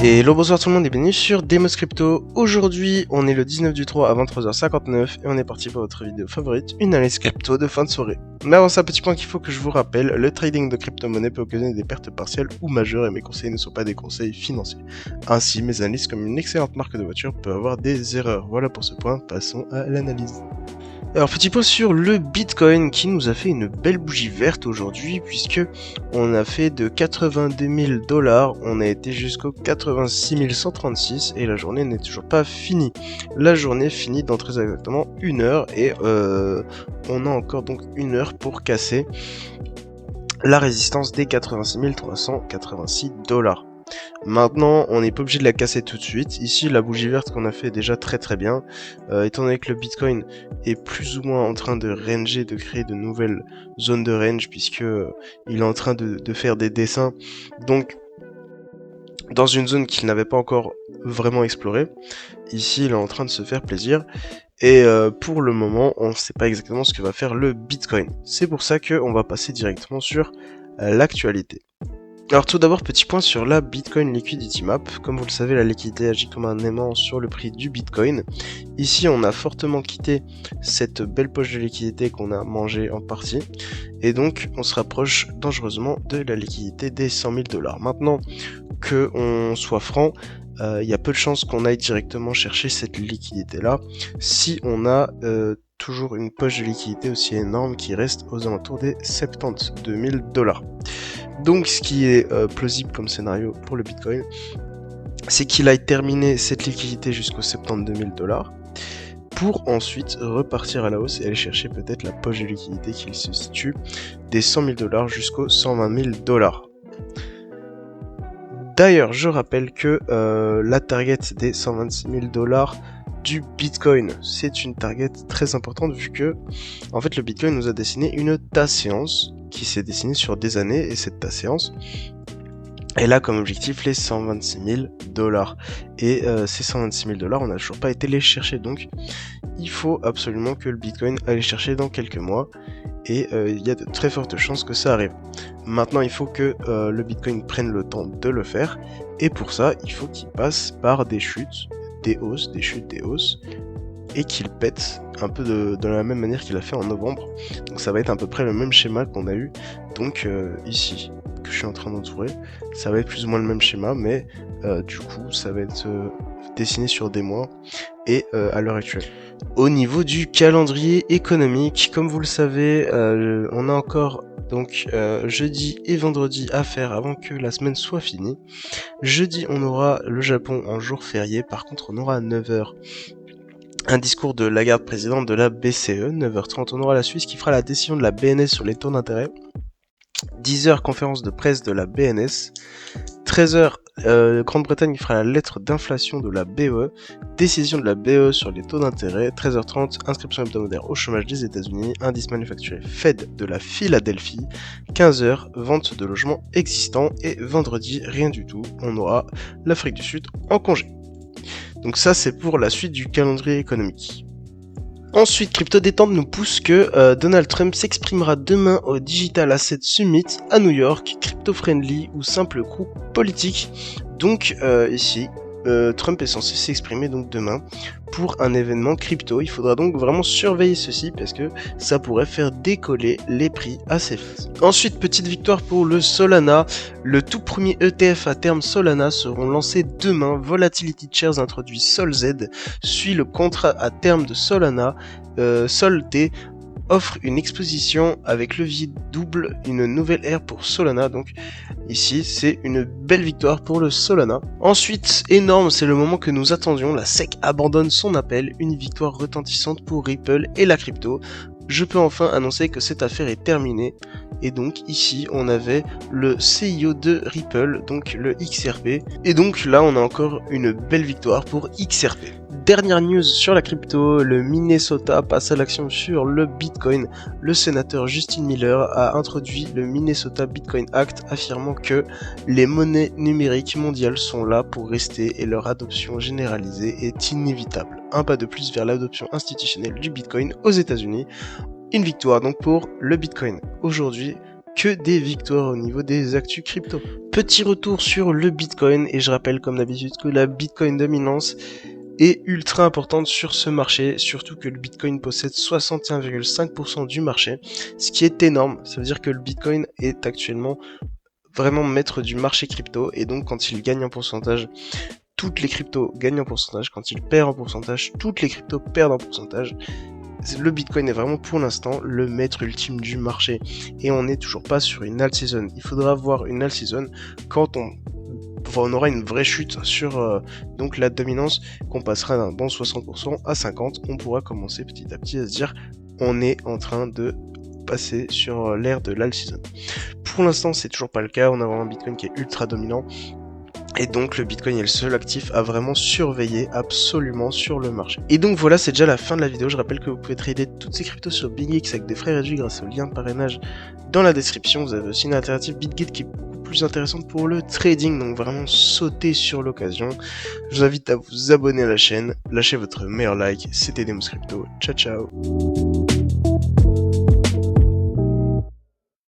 Hello, bonsoir tout le monde et bienvenue sur Demos Crypto. Aujourd'hui, on est le 19 du 3 à 23h59 et on est parti pour votre vidéo favorite, une analyse crypto de fin de soirée. Mais avant ça, petit point qu'il faut que je vous rappelle, le trading de crypto-monnaie peut occasionner des pertes partielles ou majeures et mes conseils ne sont pas des conseils financiers. Ainsi, mes analyses comme une excellente marque de voiture peuvent avoir des erreurs. Voilà pour ce point, passons à l'analyse. Alors petit point sur le Bitcoin qui nous a fait une belle bougie verte aujourd'hui puisque on a fait de 82 000 $, on a été jusqu'au 86 136 et la journée n'est toujours pas finie. La journée finit dans très exactement 1 heure et on a encore donc 1 heure pour casser la résistance des 86 386 $. Maintenant, on n'est pas obligé de la casser tout de suite. Ici, la bougie verte qu'on a fait est déjà très bien. Étant donné que le Bitcoin est plus ou moins en train de ranger, de créer de nouvelles zones de range, puisque il est en train de faire des dessins. Donc, dans une zone qu'il n'avait pas encore vraiment explorée. Ici, il est en train de se faire plaisir. Et pour le moment, on ne sait pas exactement ce que va faire le Bitcoin. C'est pour ça qu'on va passer directement sur l'actualité. Alors tout d'abord, petit point sur la Bitcoin Liquidity Map. Comme vous le savez, la liquidité agit comme un aimant sur le prix du Bitcoin. Ici, on a fortement quitté cette belle poche de liquidité qu'on a mangée en partie. Et donc, on se rapproche dangereusement de la liquidité des 100 000 $. Maintenant, qu'on soit franc, il y a peu de chances qu'on aille directement chercher cette liquidité-là si on a toujours une poche de liquidité aussi énorme qui reste aux alentours des 72 000 $. Donc ce qui est plausible comme scénario pour le Bitcoin, c'est qu'il aille terminer cette liquidité jusqu'aux 72 000 $, pour ensuite repartir à la hausse et aller chercher peut-être la poche de liquidité qui se situe des 100 000 $ jusqu'aux 120 000 $. D'ailleurs, je rappelle que la target des 126 000 $ du Bitcoin, c'est une target très importante vu que, en fait, le Bitcoin nous a dessiné une séance qui s'est dessinée sur des années et cette séance, elle a comme objectif les 126 000 $. Et ces 126 000 $, on n'a toujours pas été les chercher, donc il faut absolument que le Bitcoin aille les chercher dans quelques mois. Et il y a de très fortes chances que ça arrive. Maintenant, il faut que le Bitcoin prenne le temps de le faire. Et pour ça, il faut qu'il passe par des chutes, des hausses, des chutes, des hausses. Et qu'il pète un peu de la même manière qu'il a fait en novembre. Donc ça va être à peu près le même schéma qu'on a eu. Donc ici, que je suis en train d'entourer, ça va être plus ou moins le même schéma. Mais du coup, ça va être dessiné sur des mois et à l'heure actuelle. Au niveau du calendrier économique, comme vous le savez, on a encore donc jeudi et vendredi à faire avant que la semaine soit finie. Jeudi, on aura le Japon en jour férié. Par contre, on aura à 9h un discours de Lagarde, présidente de la BCE. 9h30, on aura la Suisse qui fera la décision de la BNS sur les taux d'intérêt. 10h, conférence de presse de la BNS. 13h, Grande-Bretagne fera la lettre d'inflation de la BE, décision de la BE sur les taux d'intérêt. 13h30, inscription hebdomadaire au chômage des États-Unis, indice manufacturier Fed de la Philadelphie. 15h, vente de logements existants. Et vendredi, rien du tout, on aura l'Afrique du Sud en congé. Donc ça, c'est pour la suite du calendrier économique. Ensuite, Crypto Détente nous pousse que Donald Trump s'exprimera demain au Digital Asset Summit à New York, crypto-friendly ou simple groupe politique. Donc ici, Trump est censé s'exprimer donc demain pour un événement crypto. Il faudra donc vraiment surveiller ceci parce que ça pourrait faire décoller les prix assez vite. Ensuite, petite victoire pour le Solana. Le tout premier ETF à terme Solana seront lancés demain. Volatility Shares introduit SolZ, suit le contrat à terme de Solana. SolT offre une exposition avec levier double, une nouvelle ère pour Solana. Donc ici, c'est une belle victoire pour le Solana. Ensuite, énorme, c'est le moment que nous attendions. La SEC abandonne son appel. Une victoire retentissante pour Ripple et la crypto. Je peux enfin annoncer que cette affaire est terminée. Et donc ici, on avait le CIO de Ripple, donc le XRP. Et donc là, on a encore une belle victoire pour XRP. Dernière news sur la crypto, le Minnesota passe à l'action sur le Bitcoin. Le sénateur Justin Miller a introduit le Minnesota Bitcoin Act, affirmant que les monnaies numériques mondiales sont là pour rester et leur adoption généralisée est inévitable. Un pas de plus vers l'adoption institutionnelle du Bitcoin aux États-Unis. Une victoire donc pour le Bitcoin. Aujourd'hui, que des victoires au niveau des actus crypto. Petit retour sur le Bitcoin, et je rappelle comme d'habitude que la Bitcoin dominance est ultra importante sur ce marché, surtout que le Bitcoin possède 61,5% du marché, ce qui est énorme. Ça veut dire que le Bitcoin est actuellement vraiment maître du marché crypto, et donc quand il gagne en pourcentage, toutes les cryptos gagnent en pourcentage. Quand il perd en pourcentage, toutes les cryptos perdent en pourcentage. Le Bitcoin est vraiment pour l'instant le maître ultime du marché, et on n'est toujours pas sur une alt season. Il faudra voir une alt season quand on aura une vraie chute sur donc la dominance, qu'on passera d'un bon 60% à 50%. On pourra commencer petit à petit à se dire on est en train de passer sur l'ère de l'alt season. Pour l'instant, c'est toujours pas le cas. On a vraiment un Bitcoin qui est ultra dominant. Et donc le Bitcoin est le seul actif à vraiment surveiller absolument sur le marché. Et donc voilà, c'est déjà la fin de la vidéo. Je rappelle que vous pouvez trader toutes ces cryptos sur BitGet avec des frais réduits grâce au lien de parrainage dans la description. Vous avez aussi une alternative BitGet qui est beaucoup plus intéressante pour le trading, donc vraiment sautez sur l'occasion. Je vous invite à vous abonner à la chaîne, lâchez votre meilleur like. C'était Demus Crypto. Ciao ciao.